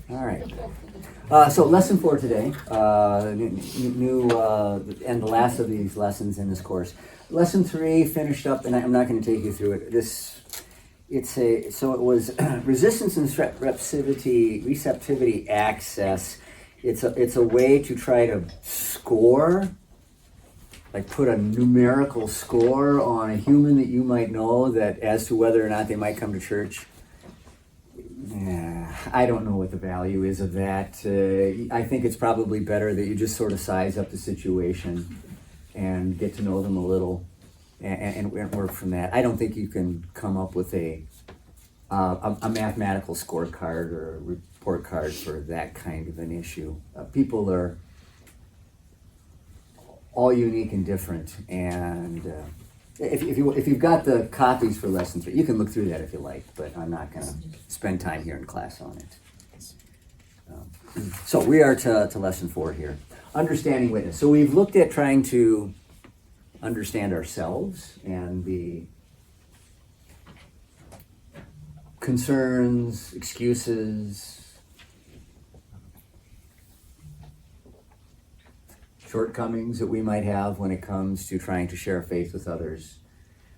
All right. So lesson 4 today, new and the last of these lessons in this course. Lesson 3 finished up, and I'm not going to take you through it. It was resistance and receptivity access. It's a way to try to score, like put a numerical score on a human that you might know that as to whether or not they might come to church. I don't know what the value is of that. I think it's probably better that you just sort of size up the situation and get to know them a little and work from that. I don't think you can come up with a mathematical scorecard or a report card for that kind of an issue. People are all unique and different, and if you've got the copies for lesson 3, you can look through that if you like, but I'm not going to spend time here in class on it. So we are to lesson 4 here, understanding witness. So we've looked at trying to understand ourselves and the concerns, excuses, shortcomings that we might have when it comes to trying to share faith with others.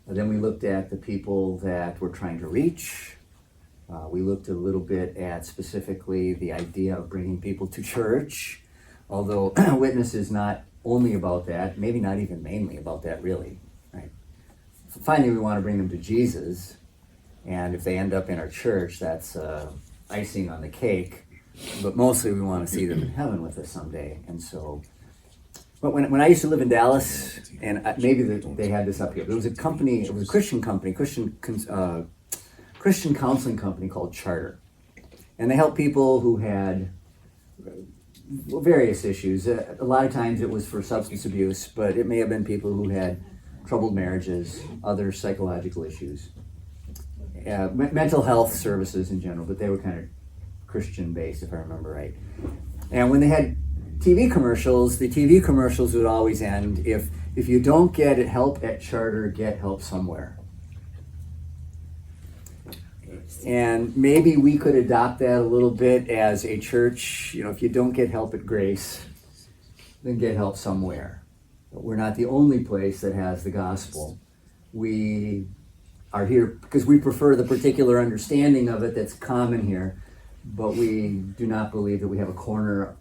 Then we looked at the people that we're trying to reach. We looked a little bit at specifically the idea of bringing people to church, although witness is not only about that, maybe not even mainly about that really. Right? Finally, we want to bring them to Jesus, and if they end up in our church, that's icing on the cake, but mostly we want to see them in heaven with us someday. And so, but when I used to live in Dallas, and maybe they had this up here, there was a company, it was a Christian company, Christian counseling company called Charter. And they helped people who had various issues. A lot of times it was for substance abuse, but it may have been people who had troubled marriages, other psychological issues, mental health services in general, but they were kind of Christian-based, if I remember right. And when they had TV commercials, the TV commercials would always end, if you don't get help at Charter, get help somewhere. And maybe we could adopt that a little bit as a church. If you don't get help at Grace, then get help somewhere. But we're not the only place that has the gospel. We are here because we prefer the particular understanding of it that's common here, but we do not believe that we have a corner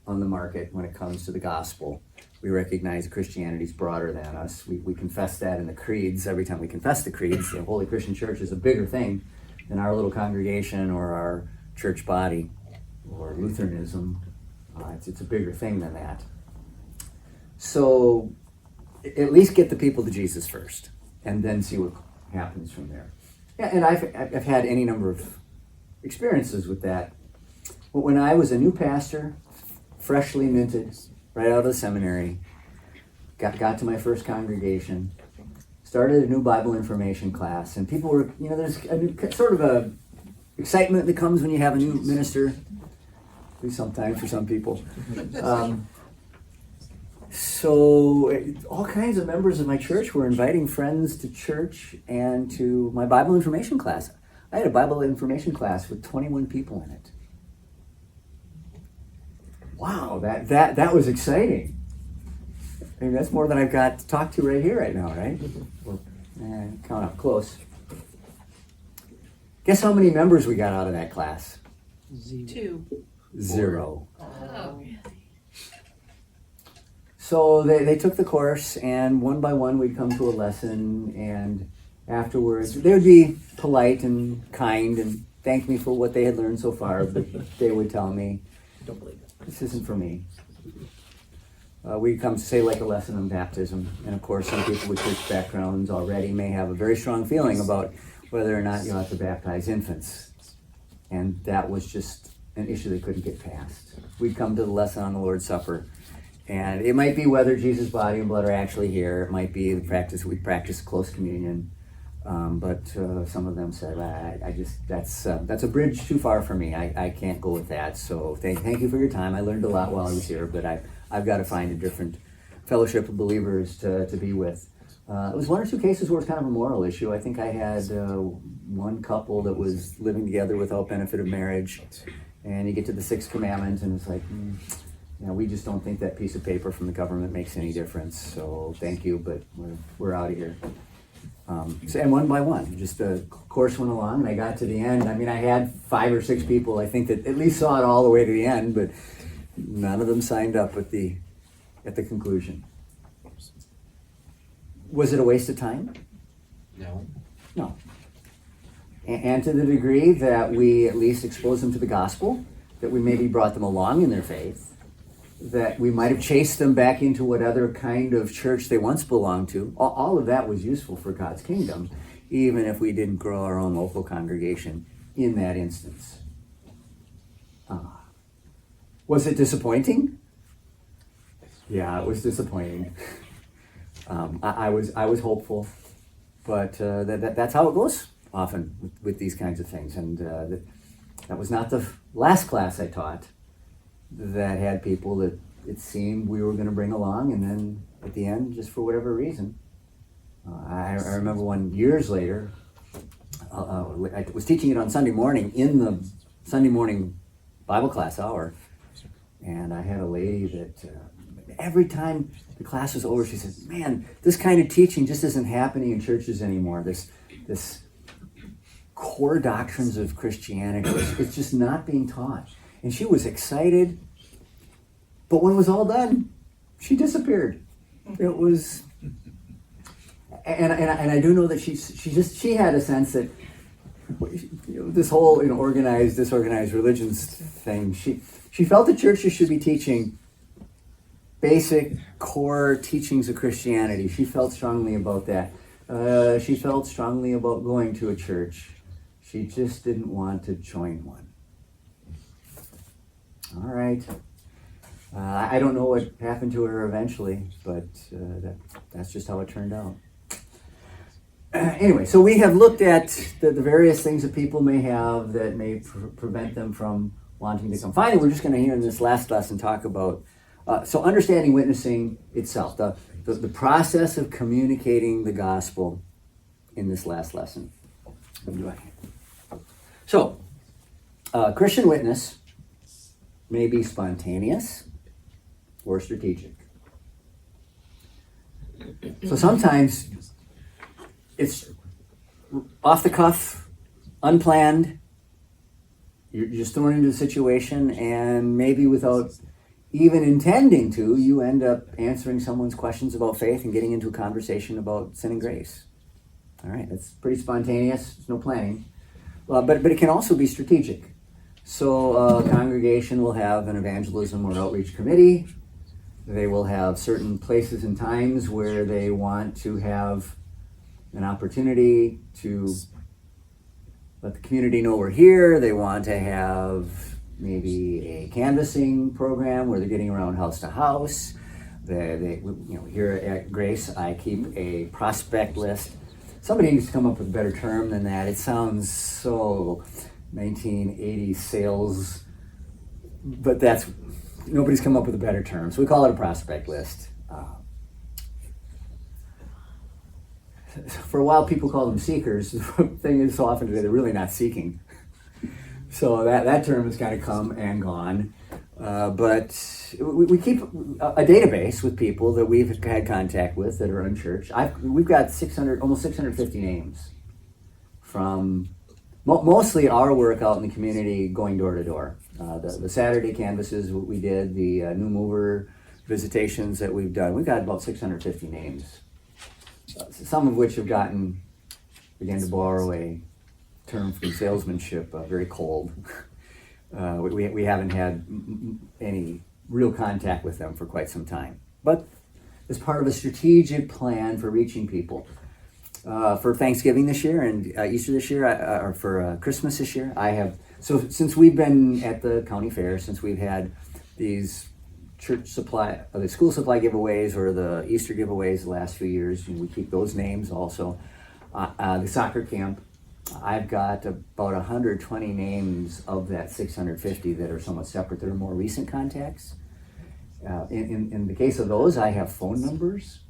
on the market when it comes to the gospel. We recognize Christianity is broader than us. We confess that in the creeds. Every time we confess the creeds, the Holy Christian Church is a bigger thing than our little congregation or our church body or Lutheranism. It's a bigger thing than that. So at least get the people to Jesus first and then see what happens from there. Yeah, and I've had any number of experiences with that. But when I was a new pastor, freshly minted, right out of the seminary, got to my first congregation, started a new Bible information class, and people were, there's sort of a excitement that comes when you have a new minister, at least sometimes for some people. So all kinds of members of my church were inviting friends to church and to my Bible information class. I had a Bible information class with 21 people in it. Wow, that was exciting. I mean, that's more than I've got to talk to right here, right now, right? Count up close. Guess how many members we got out of that class? 2. 0. Oh. So they took the course, and one by one we'd come to a lesson, and afterwards they would be polite and kind and thank me for what they had learned so far, but they would tell me, Don't believe it. this isn't for me. We come to say like a lesson on baptism, and of course some people with church backgrounds already may have a very strong feeling about whether or not you ought to baptize infants, and that was just an issue they couldn't get past. We'd come to the lesson on the Lord's Supper, and it might be whether Jesus' body and blood are actually here. It might be the practice we practice close communion, but some of them said, that's a bridge too far for me. I can't go with that. So thank you for your time. I learned a lot while I was here, but I've got to find a different fellowship of believers to be with. It was 1 or 2 cases where it's kind of a moral issue. I think I had one couple that was living together without benefit of marriage, And you get to the sixth commandment, and it's like, we just don't think that piece of paper from the government makes any difference. So thank you, but we're out of here. And one by one, just the course went along, and I got to the end. I mean, I had 5 or 6 people, I think, that at least saw it all the way to the end, but none of them signed up at the conclusion. Was it a waste of time? No. No. And to the degree that we at least exposed them to the gospel, that we maybe brought them along in their faith, that we might have chased them back into what other kind of church they once belonged to, all of that was useful for God's kingdom, even if we didn't grow our own local congregation in that instance. Was it disappointing? Yeah, it was disappointing. I was hopeful, but that's how it goes often with these kinds of things. And that was not the last class I taught that had people that it seemed we were going to bring along, and then at the end, just for whatever reason. I remember years later, I was teaching it on Sunday morning in the Sunday morning Bible class hour, and I had a lady that every time the class was over, she said, "Man, this kind of teaching just isn't happening in churches anymore. This core doctrines of Christianity, it's just not being taught." And she was excited, but when it was all done, she disappeared. It was, and I do know that she had a sense that this whole organized, disorganized religions thing. She felt the churches should be teaching basic core teachings of Christianity. She felt strongly about that. She felt strongly about going to a church. She just didn't want to join one. All right. I don't know what happened to her eventually, but that's just how it turned out. Anyway, so we have looked at the various things that people may have that may prevent them from wanting to come. Finally, we're just going to, here in this last lesson, talk about so understanding witnessing itself, the process of communicating the gospel in this last lesson. So, Christian witness may be spontaneous or strategic. So sometimes it's off the cuff, unplanned. You're just thrown into a situation, and maybe without even intending to, you end up answering someone's questions about faith and getting into a conversation about sin and grace. All right, that's pretty spontaneous. There's no planning. But it can also be strategic. So a congregation will have an evangelism or outreach committee. They will have certain places and times where they want to have an opportunity to let the community know we're here. They want to have maybe a canvassing program where they're getting around house to house. Here at Grace, I keep a prospect list. Somebody needs to come up with a better term than that. It sounds so 1980s sales, but nobody's come up with a better term. So we call it a prospect list. For a while, people call them seekers. The thing is, so often today, they're really not seeking. So that term has kind of come and gone. But we keep a database with people that we've had contact with that are unchurched. We've got almost 650 names from mostly our work out in the community, going door to door. The Saturday canvases we did, the new mover visitations that we've done. We've got about 650 names. Some of which have began to borrow a term from salesmanship, very cold. We haven't had any real contact with them for quite some time. But as part of a strategic plan for reaching people, for Thanksgiving this year and Easter this year, or for Christmas this year, so since we've been at the county fair, since we've had these church supply, the school supply giveaways or the Easter giveaways the last few years, we keep those names also. The soccer camp, I've got about 120 names of that 650 that are somewhat separate, that are more recent contacts. In the case of those, I have phone numbers.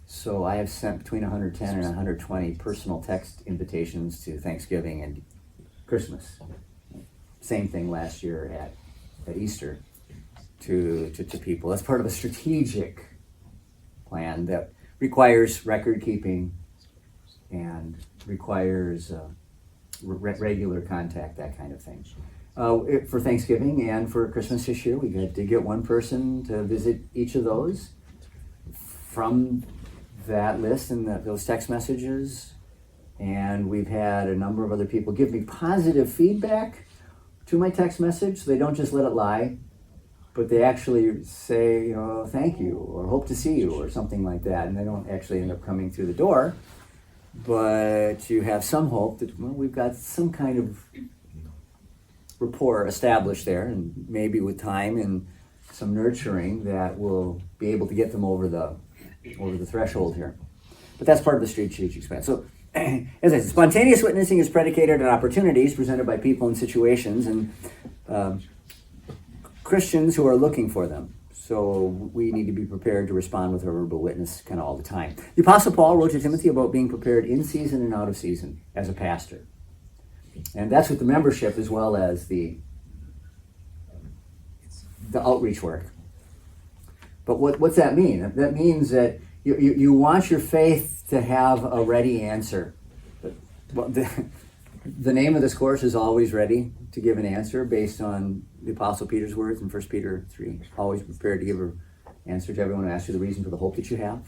So I have sent between 110 and 120 personal text invitations to Thanksgiving and Christmas. same thing last year at Easter to people. That's part of a strategic plan that requires record keeping and requires regular contact, that kind of thing. For Thanksgiving and for Christmas this year, we did get one person to visit each of those. From that list and those text messages, and we've had a number of other people give me positive feedback to my text message. So they don't just let it lie, but they actually say, thank you, or hope to see you, or something like that, and they don't actually end up coming through the door, but you have some hope that we've got some kind of rapport established there, and maybe with time and some nurturing that will be able to get them over the threshold here. But that's part of the strategic plan. So, as I said, spontaneous witnessing is predicated on opportunities presented by people and situations, and Christians who are looking for them. So we need to be prepared to respond with a verbal witness kind of all the time. The Apostle Paul wrote to Timothy about being prepared in season and out of season as a pastor. And that's with the membership as well as the outreach work. But what's that mean? That means that you want your faith to have a ready answer. Well, the name of this course is Always Ready to Give an Answer, based on the Apostle Peter's words in 1 Peter 3. Always prepared to give an answer to everyone who asks you the reason for the hope that you have.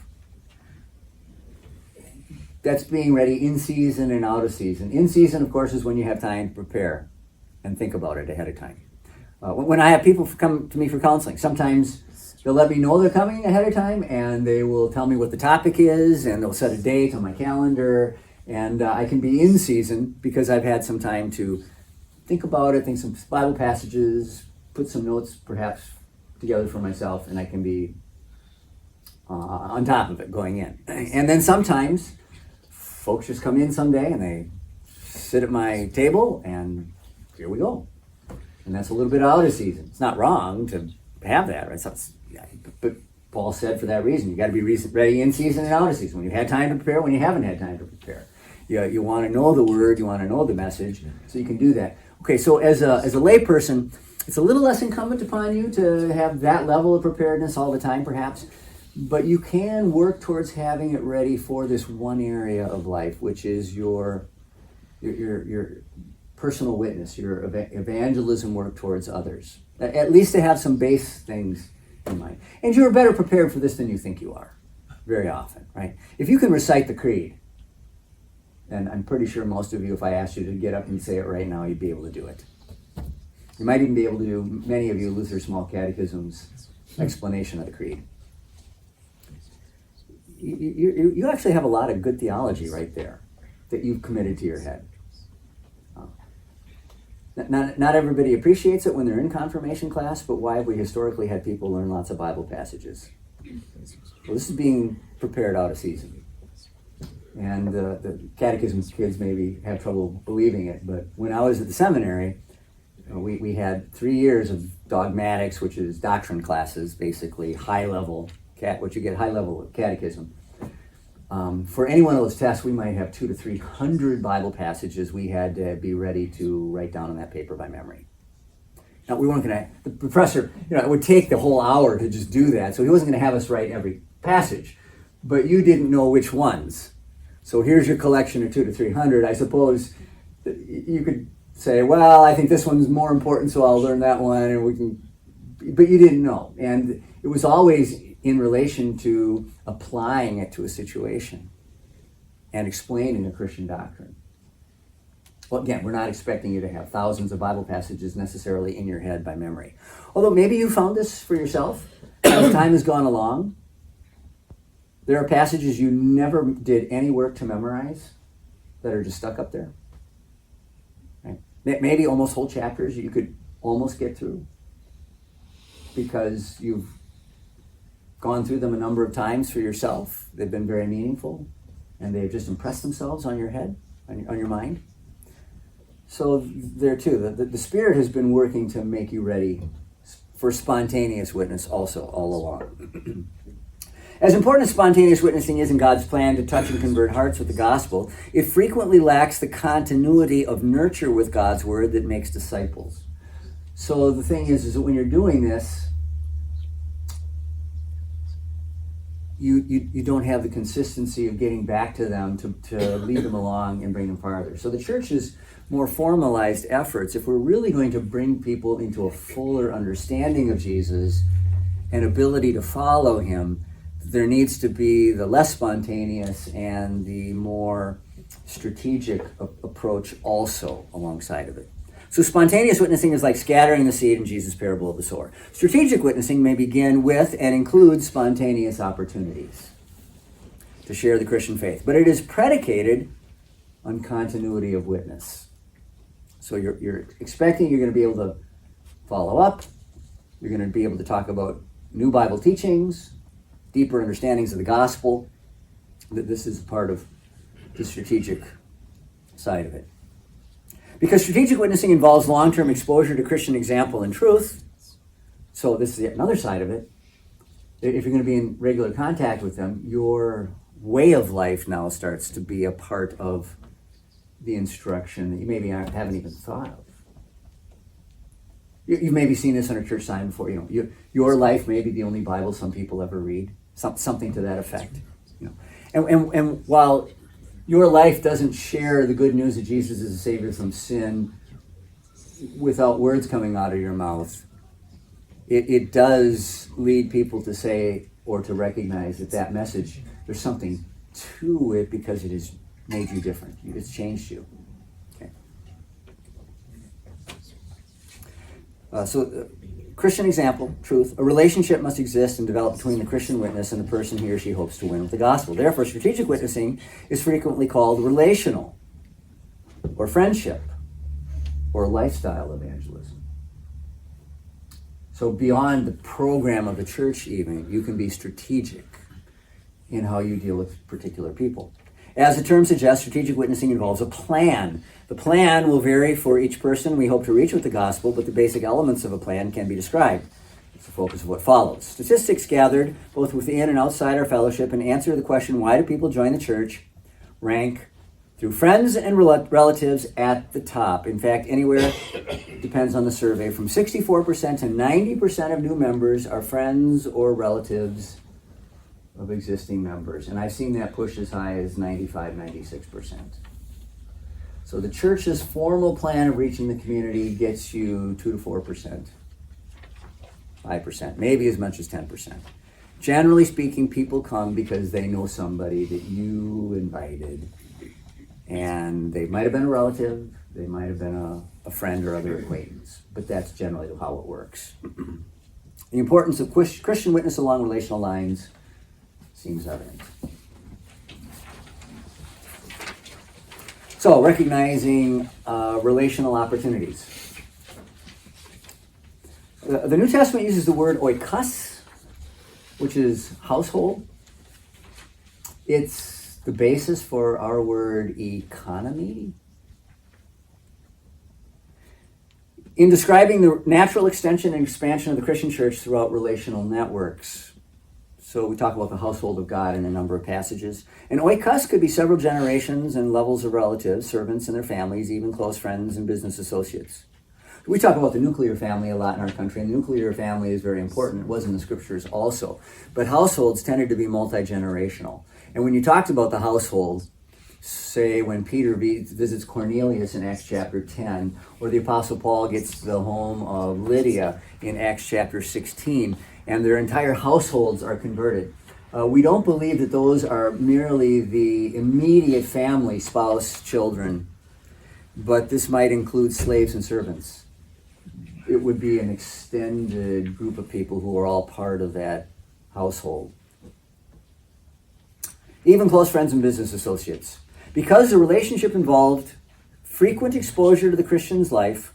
That's being ready in season and out of season. In season, of course, is when you have time to prepare and think about it ahead of time. When I have people come to me for counseling, sometimes they'll let me know they're coming ahead of time, and they will tell me what the topic is, and they'll set a date on my calendar, and I can be in season because I've had some time to think about it, think some Bible passages, put some notes perhaps together for myself, and I can be on top of it going in. And then sometimes folks just come in someday and they sit at my table, and here we go. And that's a little bit out of season. It's not wrong to have that, right? But Paul said for that reason, you got to be ready in season and out of season. When you had time to prepare, when you haven't had time to prepare. You want to know the word, you want to know the message, so you can do that. Okay, so as a layperson, it's a little less incumbent upon you to have that level of preparedness all the time, perhaps. But you can work towards having it ready for this one area of life, which is your personal witness, your evangelism work towards others. At least to have some base things in mind. And you're better prepared for this than you think you are, very often, right? If you can recite the creed, and I'm pretty sure most of you, if I asked you to get up and say it right now, you'd be able to do it. You might even be able to do, many of you, Luther's Small Catechism's explanation of the creed. You actually have a lot of good theology right there that you've committed to your head. Not everybody appreciates it when they're in confirmation class, but why have we historically had people learn lots of Bible passages? Well, this is being prepared out of season. And the catechism kids maybe have trouble believing it, but when I was at the seminary, we had 3 years of dogmatics, which is doctrine classes, basically high-level, what you get high-level catechism. For any one of those tests, we might have 200 to 300 Bible passages we had to be ready to write down on that paper by memory. Now, we weren't going to, the professor, it would take the whole hour to just do that, so he wasn't going to have us write every passage, but you didn't know which ones. So here's your collection of 200 to 300. I suppose you could say, well, I think this one's more important, so I'll learn that one, and we can, but you didn't know. And it was always in relation to applying it to a situation and explaining the Christian doctrine. Well, again, we're not expecting you to have thousands of Bible passages necessarily in your head by memory. Although maybe you found this for yourself as time has gone along. There are passages you never did any work to memorize that are just stuck up there. Right? Maybe almost whole chapters you could almost get through because you've gone through them a number of times for yourself. They've been very meaningful, and they've just impressed themselves on your head, on your mind. So there too, the Spirit has been working to make you ready for spontaneous witness also all along. As important as spontaneous witnessing is in God's plan to touch and convert hearts with the gospel, it frequently lacks the continuity of nurture with God's word that makes disciples. So the thing is that when you're doing this, you don't have the consistency of getting back to them to lead them along and bring them farther. So the church's more formalized efforts, if we're really going to bring people into a fuller understanding of Jesus and ability to follow him, there needs to be the less spontaneous and the more strategic approach also alongside of it. So spontaneous witnessing is like scattering the seed in Jesus' parable of the sower. Strategic witnessing may begin with and include spontaneous opportunities to share the Christian faith, but it is predicated on continuity of witness. So you're expecting you're going to be able to follow up, you're going to be able to talk about new Bible teachings, deeper understandings of the gospel. That this is part of the strategic side of it. Because strategic witnessing involves long-term exposure to Christian example and truth. So this is another side of it. If you're going to be in regular contact with them, your way of life now starts to be a part of the instruction that you maybe haven't even thought of. You've maybe seen this on a church sign before. Your life may be the only Bible some people ever read. Something to that effect. And while your life doesn't share the good news that Jesus is a Savior from sin without words coming out of your mouth, it does lead people to say or to recognize that message, there's something to it because it has made you different. It's changed you. Okay. Christian example, truth. A relationship must exist and develop between the Christian witness and the person he or she hopes to win with the gospel. Therefore, strategic witnessing is frequently called relational, or friendship, or lifestyle evangelism. So beyond the program of the church even, you can be strategic in how you deal with particular people. As the term suggests, strategic witnessing involves a plan. The plan will vary for each person we hope to reach with the gospel, but the basic elements of a plan can be described. It's the focus of what follows. Statistics gathered both within and outside our fellowship and answer the question, why do people join the church, rank through friends and relatives at the top. In fact, anywhere, depends on the survey, from 64% to 90% of new members are friends or relatives of existing members. And I've seen that push as high as 95, 96%. So the church's formal plan of reaching the community gets you 2 to 4%, 5%, maybe as much as 10%. Generally speaking, people come because they know somebody that you invited. And they might have been a relative, they might have been a friend or other acquaintance, but that's generally how it works. The importance of Christian witness along relational lines seems evident. So, recognizing relational opportunities. The New Testament uses the word oikos, which is household. It's the basis for our word economy. In describing the natural extension and expansion of the Christian church throughout relational networks. So we talk about the household of God in a number of passages. And oikos could be several generations and levels of relatives, servants and their families, even close friends and business associates. We talk about the nuclear family a lot in our country, and the nuclear family is very important. It was in the scriptures also. But households tended to be multi-generational. And when you talked about the household, say when Peter visits Cornelius in Acts chapter 10, or the Apostle Paul gets to the home of Lydia in Acts chapter 16, and their entire households are converted. We don't believe that those are merely the immediate family, spouse, children, but this might include slaves and servants. It would be an extended group of people who are all part of that household. Even close friends and business associates. Because the relationship involved frequent exposure to the Christian's life,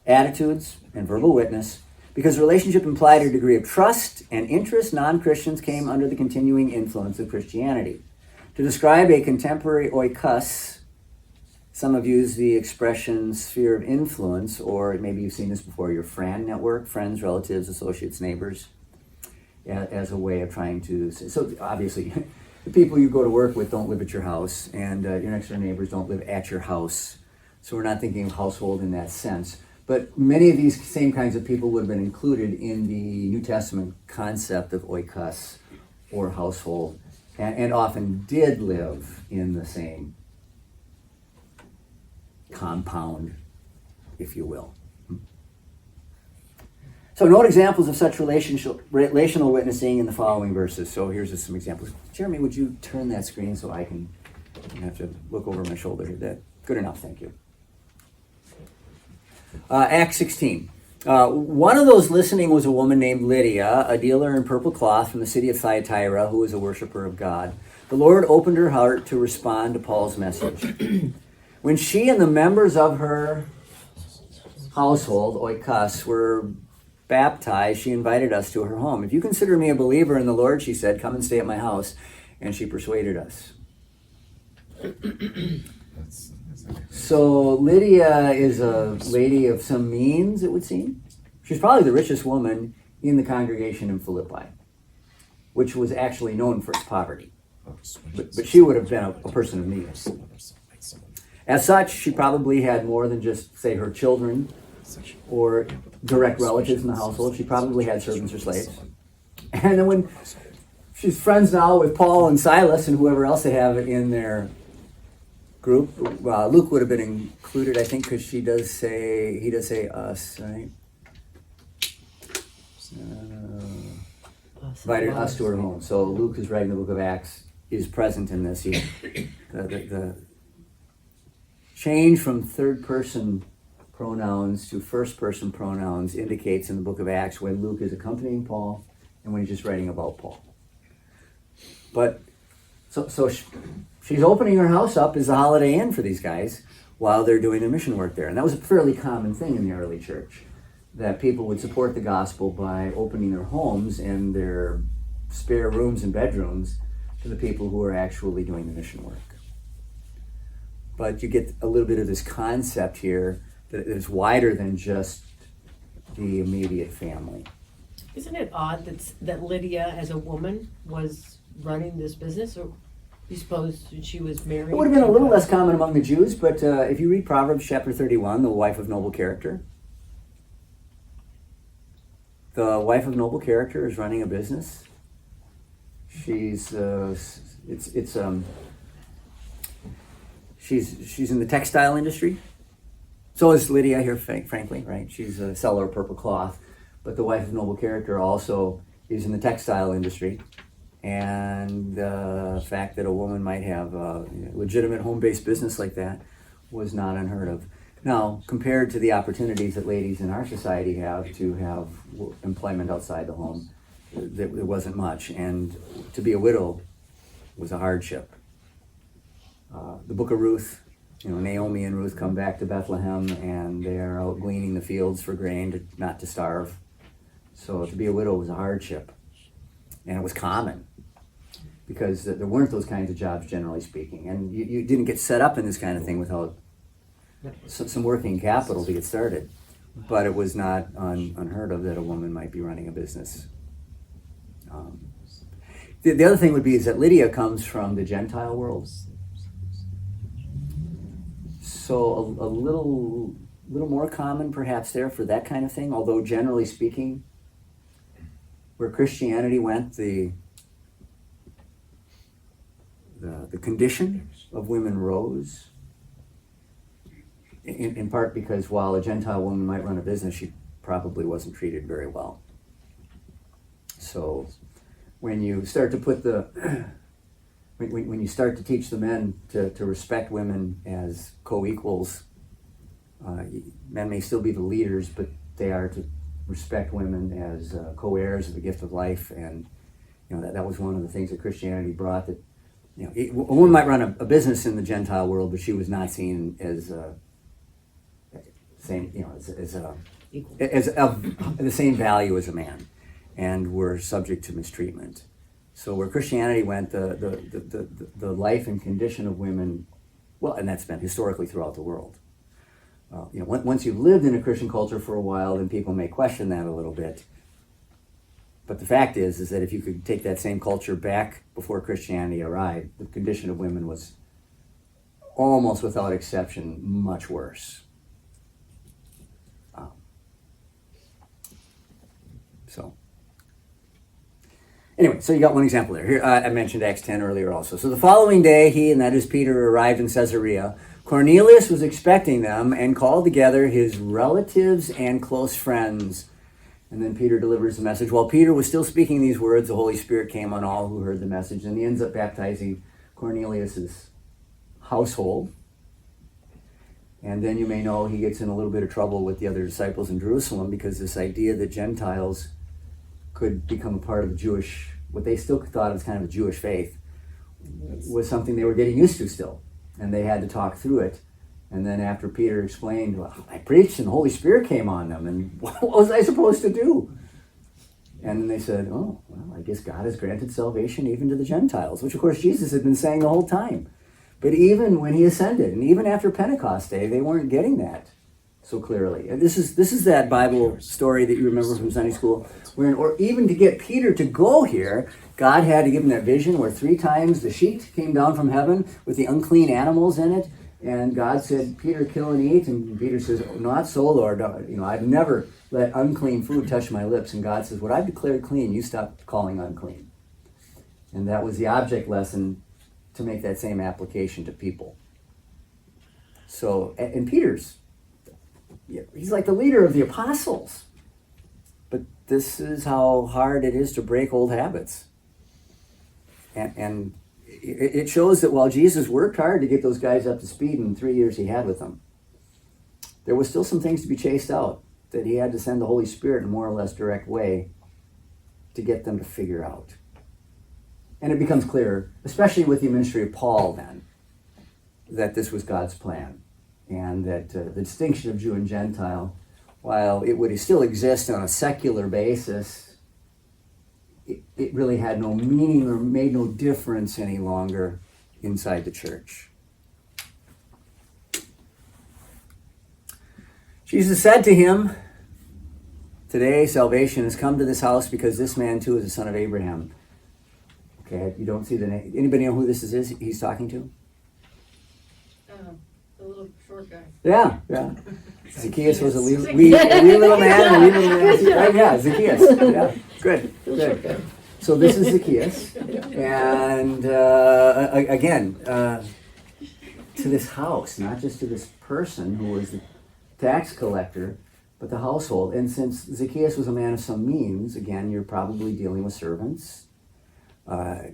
attitudes, and verbal witness, because the relationship implied a degree of trust and interest, non-Christians came under the continuing influence of Christianity. To describe a contemporary oikos, some have used the expression sphere of influence, or maybe you've seen this before, your FRAN network, friends, relatives, associates, neighbors, as a way of trying to, so obviously, the people you go to work with don't live at your house, and your next door neighbors don't live at your house. So we're not thinking of household in that sense. But many of these same kinds of people would have been included in the New Testament concept of oikos, or household, and often did live in the same compound, if you will. So note examples of such relational witnessing in the following verses. So here's just some examples. Jeremy, would you turn that screen so I can have to look over my shoulder here? Good enough, thank you. Acts 16. One of those listening was a woman named Lydia, a dealer in purple cloth from the city of Thyatira, who was a worshiper of God. The Lord opened her heart to respond to Paul's message. When she and the members of her household, oikos, were baptized, she invited us to her home. If you consider me a believer in the Lord, she said, come and stay at my house. And she persuaded us. So Lydia is a lady of some means, it would seem. She's probably the richest woman in the congregation in Philippi, which was actually known for its poverty. But she would have been a person of means. As such, she probably had more than just, say, her children or direct relatives in the household. She probably had servants or slaves. And then when she's friends now with Paul and Silas and whoever else they have in their group, Luke would have been included, I think, because he does say us, right? Invited us to her home. So Luke, who's writing the book of Acts, is present in this. The change from third person pronouns to first person pronouns indicates in the book of Acts when Luke is accompanying Paul and when he's just writing about Paul. But so she's opening her house up as a Holiday Inn for these guys while they're doing their mission work there. And that was a fairly common thing in the early church, that people would support the gospel by opening their homes and their spare rooms and bedrooms to the people who are actually doing the mission work. But you get a little bit of this concept here that is wider than just the immediate family. Isn't it odd that Lydia, as a woman, was running this business? Or you suppose she was married? It would have been a little less common among the Jews, but if you read Proverbs chapter 31, the wife of noble character, the wife of noble character is running a business. She's she's in the textile industry. So is Lydia here, frankly, right? She's a seller of purple cloth, but the wife of noble character also is in the textile industry. And the fact that a woman might have a legitimate home-based business like that was not unheard of. Now, compared to the opportunities that ladies in our society have to have employment outside the home, there wasn't much. And to be a widow was a hardship. The book of Ruth, Naomi and Ruth come back to Bethlehem and they're out gleaning the fields for grain not to starve. So to be a widow was a hardship. And it was common because there weren't those kinds of jobs, generally speaking. And you didn't get set up in this kind of thing without some working capital to get started. But it was not unheard of that a woman might be running a business. The other thing would be is that Lydia comes from the Gentile world. So a little more common perhaps there for that kind of thing, although generally speaking, where Christianity went, the condition of women rose, in part because while a Gentile woman might run a business, she probably wasn't treated very well. So when you start to put when you start to teach the men to respect women as co-equals, men may still be the leaders, but they are to respect women as co-heirs of the gift of life. And that was one of the things that Christianity brought, that a woman might run a business in the Gentile world, but she was not seen as of the same value as a man, and were subject to mistreatment. So where Christianity went, the life and condition of women, well, and that's been historically throughout the world. Once you've lived in a Christian culture for a while, then people may question that a little bit. But the fact is that if you could take that same culture back before Christianity arrived, the condition of women was almost without exception much worse. Anyway, so you got one example there. Here, I mentioned Acts 10 earlier also. So the following day, he, and that is Peter, arrived in Caesarea. Cornelius was expecting them and called together his relatives and close friends. And then Peter delivers the message. While Peter was still speaking these words, the Holy Spirit came on all who heard the message. And he ends up baptizing Cornelius's household. And then you may know he gets in a little bit of trouble with the other disciples in Jerusalem because this idea that Gentiles could become a part of the Jewish, what they still thought of as kind of a Jewish faith, was something they were getting used to still. And they had to talk through it. And then after Peter explained, well, I preached and the Holy Spirit came on them, and what was I supposed to do? And then they said, oh, well, I guess God has granted salvation even to the Gentiles, which of course Jesus had been saying the whole time. But even when he ascended, and even after Pentecost Day, they weren't getting that so clearly. And this is that Bible story that you remember from Sunday school, where or even to get Peter to go here, God had to give him that vision where 3 times the sheet came down from heaven with the unclean animals in it. And God said, Peter, kill and eat. And Peter says, not so, Lord. I've never let unclean food touch my lips. And God says, what I've declared clean, you stop calling unclean. And that was the object lesson to make that same application to people. So, and Peter's, he's like the leader of the apostles. But this is how hard it is to break old habits. And it shows that while Jesus worked hard to get those guys up to speed in the 3 years he had with them, there was still some things to be chased out that he had to send the Holy Spirit in a more or less direct way to get them to figure out. And it becomes clear, especially with the ministry of Paul then, that this was God's plan. And that the distinction of Jew and Gentile, while it would still exist on a secular basis, it really had no meaning or made no difference any longer inside the church. Jesus said to him, today salvation has come to this house because this man too is a son of Abraham. Okay, you don't see the name. Anybody know who this is he's talking to? The little short guy. Yeah. Zacchaeus was a wee little man. Right? Yeah, Zacchaeus. Yeah, good. So this is Zacchaeus. And again, to this house, not just to this person who was the tax collector, but the household. And since Zacchaeus was a man of some means, again, you're probably dealing with servants.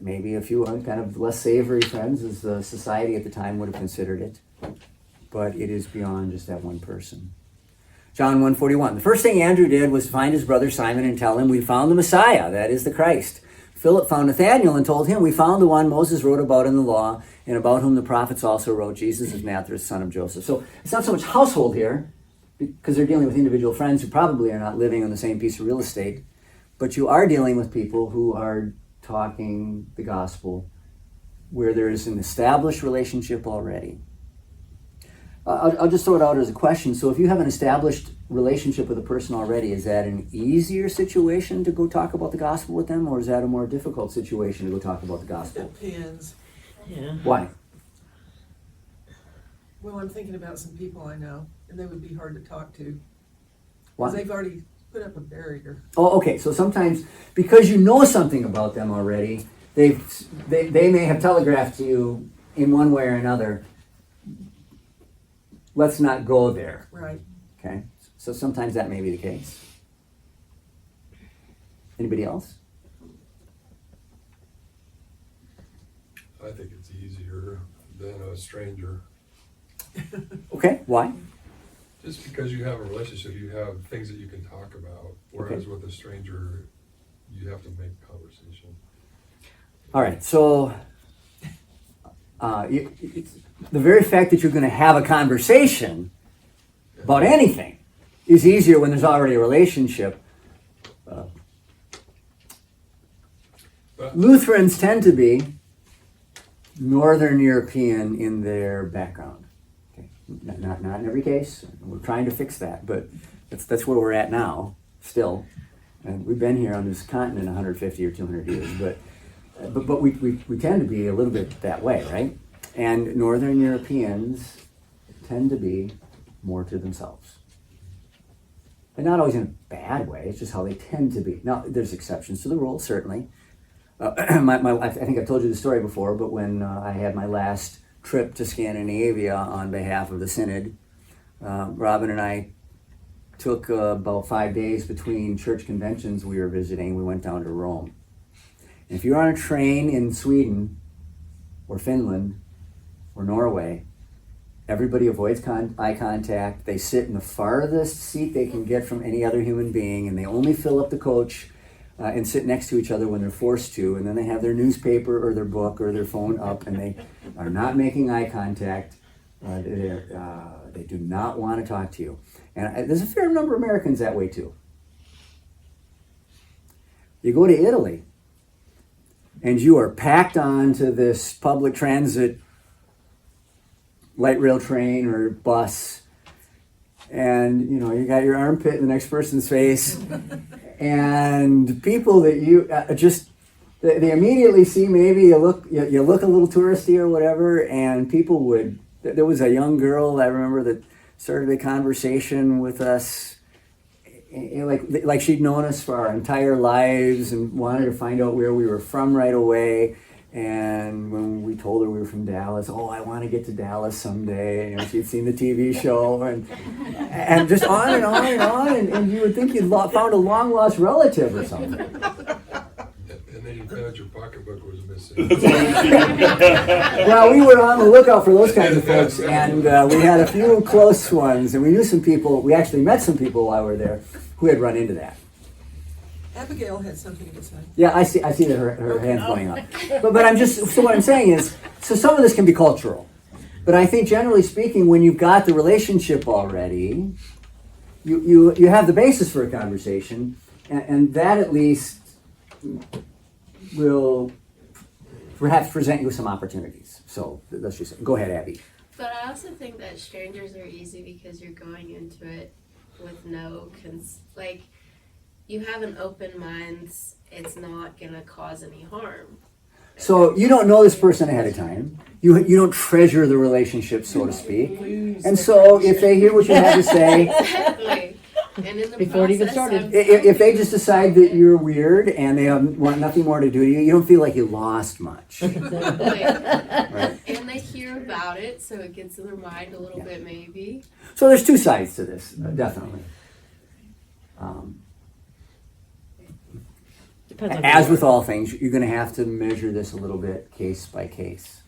Maybe a few kind of less savory friends as the society at the time would have considered it. But it is beyond just that one person. John 1:41. The first thing Andrew did was find his brother Simon and tell him, we found the Messiah, that is the Christ. Philip found Nathanael and told him, we found the one Moses wrote about in the law and about whom the prophets also wrote, Jesus of Nazareth, son of Joseph. So it's not so much household here, because they're dealing with individual friends who probably are not living on the same piece of real estate, but you are dealing with people who are talking the gospel where there is an established relationship already. I'll just throw it out as a question. So if you have an established relationship with a person already, is that an easier situation to go talk about the gospel with them, or is that a more difficult situation to go talk about the gospel? Depends. Yeah. Why? Well, I'm thinking about some people I know, and they would be hard to talk to. Why? Because they've already put up a barrier. Oh, okay. So sometimes, because you know something about them already, they may have telegraphed to you in one way or another, let's not go there. Right. Okay? So sometimes that may be the case. Anybody else? I think it's easier than a stranger. Okay, why? Just because you have a relationship, you have things that you can talk about. Whereas with a stranger, you have to make conversation. All right, so the very fact that you're going to have a conversation about anything is easier when there's already a relationship. Lutherans tend to be Northern European in their background. Okay. Not in every case. We're trying to fix that, but that's where we're at now, still. And we've been here on this continent 150 or 200 years, but we tend to be a little bit that way, right? And Northern Europeans tend to be more to themselves. And not always in a bad way, it's just how they tend to be. Now, there's exceptions to the rule, certainly. I think I've told you the story before, but when I had my last trip to Scandinavia on behalf of the Synod, Robin and I took about 5 days between church conventions we were visiting. We went down to Rome. And if you're on a train in Sweden or Finland or Norway, everybody avoids eye contact. They sit in the farthest seat they can get from any other human being, and they only fill up the coach and sit next to each other when they're forced to. And then they have their newspaper or their book or their phone up, and they are not making eye contact. They do not want to talk to you. And there's a fair number of Americans that way too. You go to Italy, and you are packed onto this public transit light rail train or bus, and you got your armpit in the next person's face, and people that you they immediately see, maybe you look a little touristy or whatever, and people would. There was a young girl I remember that started a conversation with us, like she'd known us for our entire lives and wanted to find out where we were from right away. And when we told her we were from Dallas, I want to get to Dallas someday. She'd seen the TV show and just on and on and on. And you would think you'd found a long lost relative or something. And then you found your pocketbook was missing. Well, we were on the lookout for those kinds of folks, and we had a few close ones, and we knew some people. We actually met some people while we were there who had run into that. Abigail had something to say. Yeah, I see that her hand's going up. But so what I'm saying is, so some of this can be cultural. But I think generally speaking, when you've got the relationship already, you have the basis for a conversation, and that at least will perhaps present you with some opportunities. So let's just go ahead, Abby. But I also think that strangers are easy because you're going into it with no you have an open mind. It's not gonna cause any harm. So you don't know this person ahead of time. You don't treasure the relationship, so to speak. And so if they hear what you have to say, Exactly. And in the Before it even process, started. if they just decide that you're weird and they want nothing more to do to you, you don't feel like you lost much. Right? And they hear about it, so it gets in their mind a little bit, maybe. So there's two sides to this, definitely. Depends on As who with you are. all things, you're going to have to measure this a little bit case by case.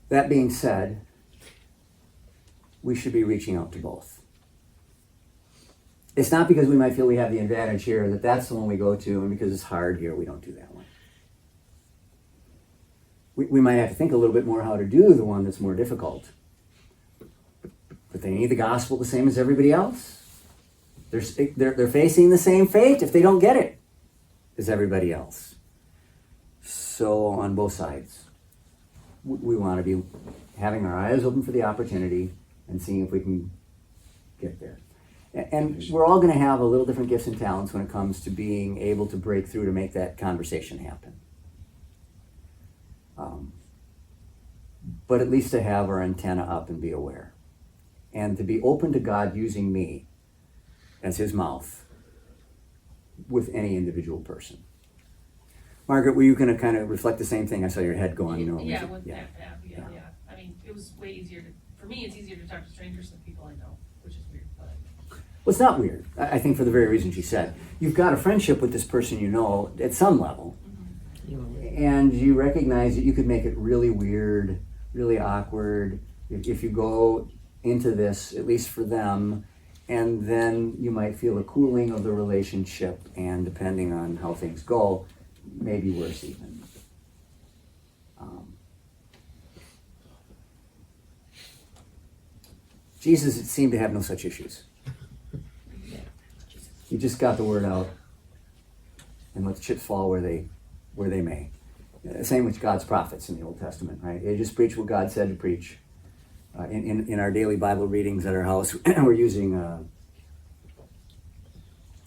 That being said, we should be reaching out to both. It's not because we might feel we have the advantage here that that's the one we go to, and because it's hard here, we don't do that one. We might have to think a little bit more how to do the one that's more difficult. But they need the gospel the same as everybody else. They're facing the same fate if they don't get it as everybody else. So on both sides, we want to be having our eyes open for the opportunity and seeing if we can get there. And we're all going to have a little different gifts and talents when it comes to being able to break through to make that conversation happen. But at least to have our antenna up and be aware. And to be open to God using me as his mouth with any individual person. Margaret, were you going to kind of reflect the same thing? I saw your head going. Yeah, with that, yeah. I mean, it was way easier for me, it's easier to talk to strangers than people I know, which is weird, but. Well, it's not weird. I think for the very reason she said. You've got a friendship with this person you know at some level. And you recognize that you could make it really weird, really awkward if you go into this, at least for them, and then you might feel a cooling of the relationship, and depending on how things go, maybe worse even. Jesus seemed to have no such issues. He just got the word out and let the chips fall where they may. Same with God's prophets in the Old Testament, right? They just preach what God said to preach. In our daily Bible readings at our house, we're using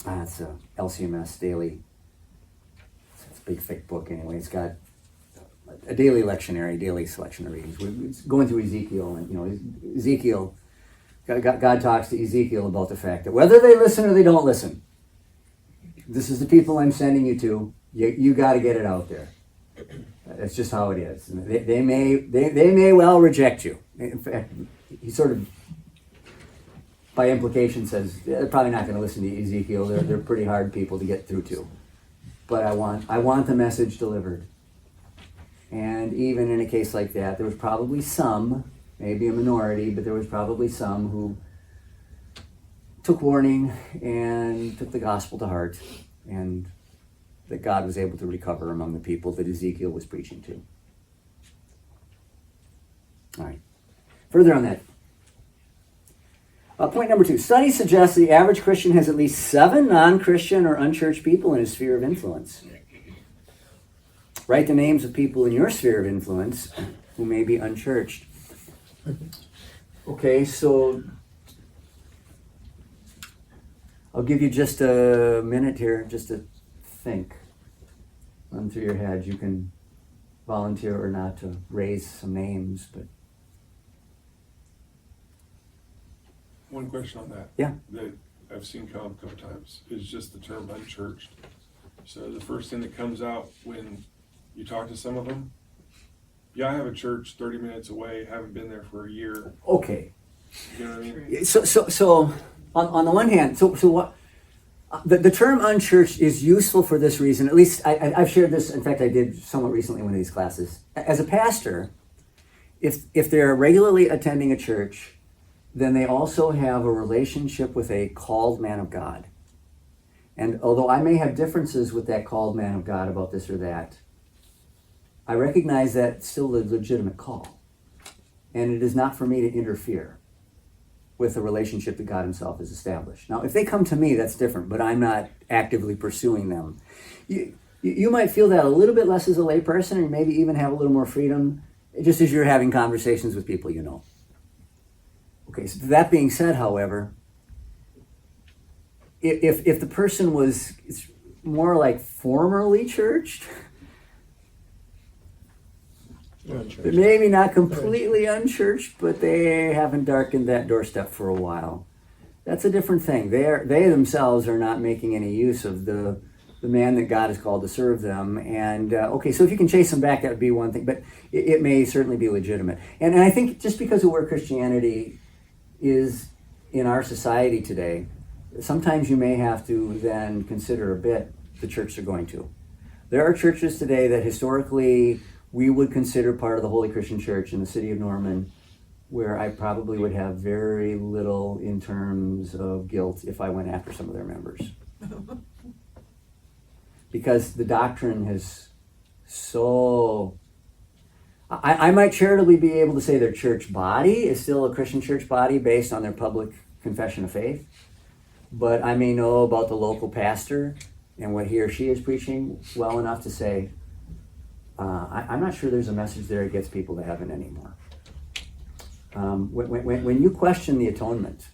it's a LCMS daily. It's a big thick book anyway. It's got a daily lectionary, daily selection of readings. We're going through Ezekiel, and Ezekiel God talks to Ezekiel about the fact that whether they listen or they don't listen, this is the people I'm sending you to. You got to get it out there. That's just how it is. They may well reject you. In fact, he sort of, by implication, says they're probably not going to listen to Ezekiel. They're pretty hard people to get through to. But I want the message delivered. And even in a case like that, there was probably some, maybe a minority, but there was probably some who took warning and took the gospel to heart, and that God was able to recover among the people that Ezekiel was preaching to. All right. Further on that. Point number 2. Studies suggest the average Christian has at least 7 non-Christian or unchurched people in his sphere of influence. Write the names of people in your sphere of influence who may be unchurched. Okay, so I'll give you just a minute here just to think. Run through your head. You can volunteer or not to raise some names, but One question on that. Yeah. That I've seen come up a couple times is just the term unchurched. So the first thing that comes out when you talk to some of them, yeah, I have a church 30 minutes away, haven't been there for a year. okay. You know what I mean? So on the one hand, so what? The term unchurched is useful for this reason. At least I've shared this. In fact, I did somewhat recently in one of these classes. As a pastor, if they're regularly attending a church, then they also have a relationship with a called man of God. And although I may have differences with that called man of God about this or that, I recognize that it's still a legitimate call. And it is not for me to interfere with the relationship that God himself has established. Now, if they come to me, that's different, but I'm not actively pursuing them. You might feel that a little bit less as a layperson, or maybe even have a little more freedom, just as you're having conversations with people you know. Okay, so that being said, however, if the person was more like formerly churched, maybe not completely unchurched, but they haven't darkened that doorstep for a while, that's a different thing. They themselves are not making any use of the man that God has called to serve them. And okay, so if you can chase them back, that would be one thing, but it may certainly be legitimate. And I think just because of where Christianity is in our society today, sometimes you may have to then consider a bit the church they're going to. There are churches today that historically we would consider part of the Holy Christian Church in the city of Norman, where I probably would have very little in terms of guilt if I went after some of their members. Because the doctrine has so... I might charitably be able to say their church body is still a Christian church body based on their public confession of faith, but I may know about the local pastor and what he or she is preaching well enough to say, I'm not sure there's a message there that gets people to heaven anymore. When you question the atonement,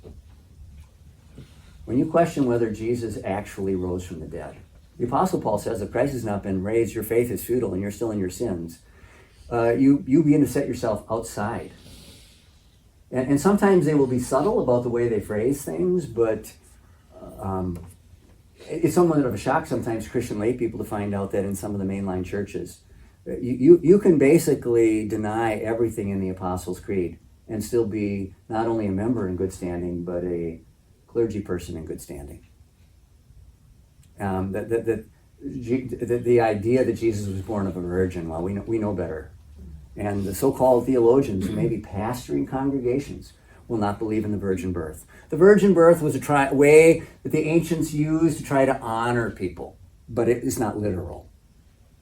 when you question whether Jesus actually rose from the dead, the Apostle Paul says, if Christ has not been raised, your faith is futile and you're still in your sins. You begin to set yourself outside. And sometimes they will be subtle about the way they phrase things, but it's somewhat of a shock sometimes Christian lay people to find out that in some of the mainline churches, you can basically deny everything in the Apostles' Creed and still be not only a member in good standing, but a clergy person in good standing. The idea that Jesus was born of a virgin, well, we know better. And the so-called theologians who may be pastoring congregations will not believe in the virgin birth. The virgin birth was a way that the ancients used to try to honor people, but it is not literal,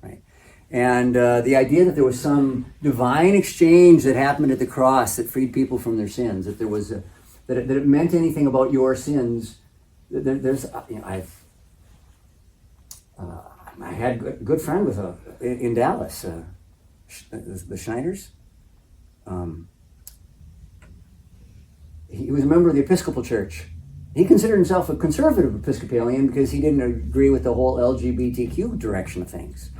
right? And the idea that there was some divine exchange that happened at the cross that freed people from their sins, that there was that it meant anything about your sins. There's I had a good friend in Dallas, the Schneiders. He was a member of the Episcopal Church. He considered himself a conservative Episcopalian because he didn't agree with the whole LGBTQ direction of things.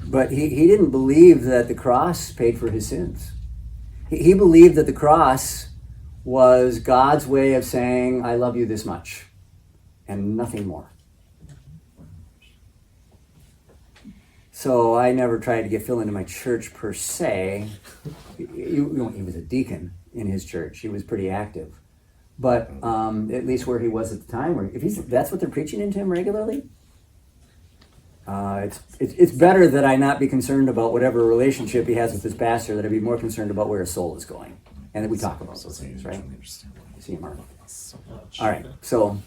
But he didn't believe that the cross paid for his sins. He believed that the cross was God's way of saying, I love you this much, and nothing more. So I never tried to get Phil into my church per se. He was a deacon in his church. He was pretty active. But at least where he was at the time, where if that's what they're preaching into him regularly, it's better that I not be concerned about whatever relationship he has with his pastor, that I be more concerned about where his soul is going. And that we talk about those things, right? See, Mark. All right, so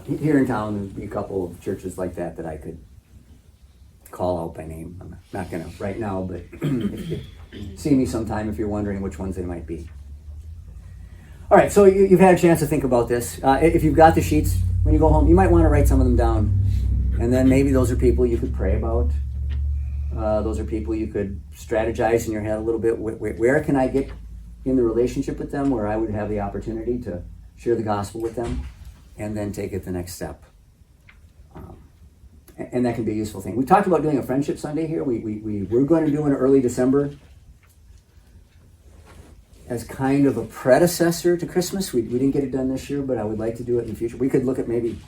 here in town, there'd be a couple of churches like that I could call out by name. I'm not going to right now, but see me sometime if you're wondering which ones they might be. All right, so you've had a chance to think about this. If you've got the sheets, when you go home, you might want to write some of them down. And then maybe those are people you could pray about. Those are people you could strategize in your head a little bit. Where can I get in the relationship with them where I would have the opportunity to share the gospel with them and then take it the next step? And that can be a useful thing. We talked about doing a Friendship Sunday here. We're going to do in early December as kind of a predecessor to Christmas. We didn't get it done this year, but I would like to do it in the future. We could look at maybe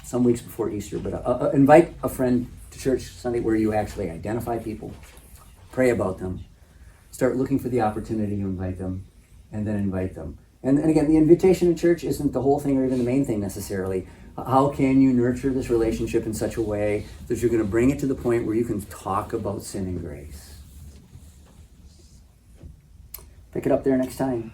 some weeks before Easter, but invite a friend to church Sunday where you actually identify people, pray about them, start looking for the opportunity to invite them, and then invite them. And again, the invitation to church isn't the whole thing or even the main thing necessarily. How can you nurture this relationship in such a way that you're going to bring it to the point where you can talk about sin and grace? Pick it up there next time.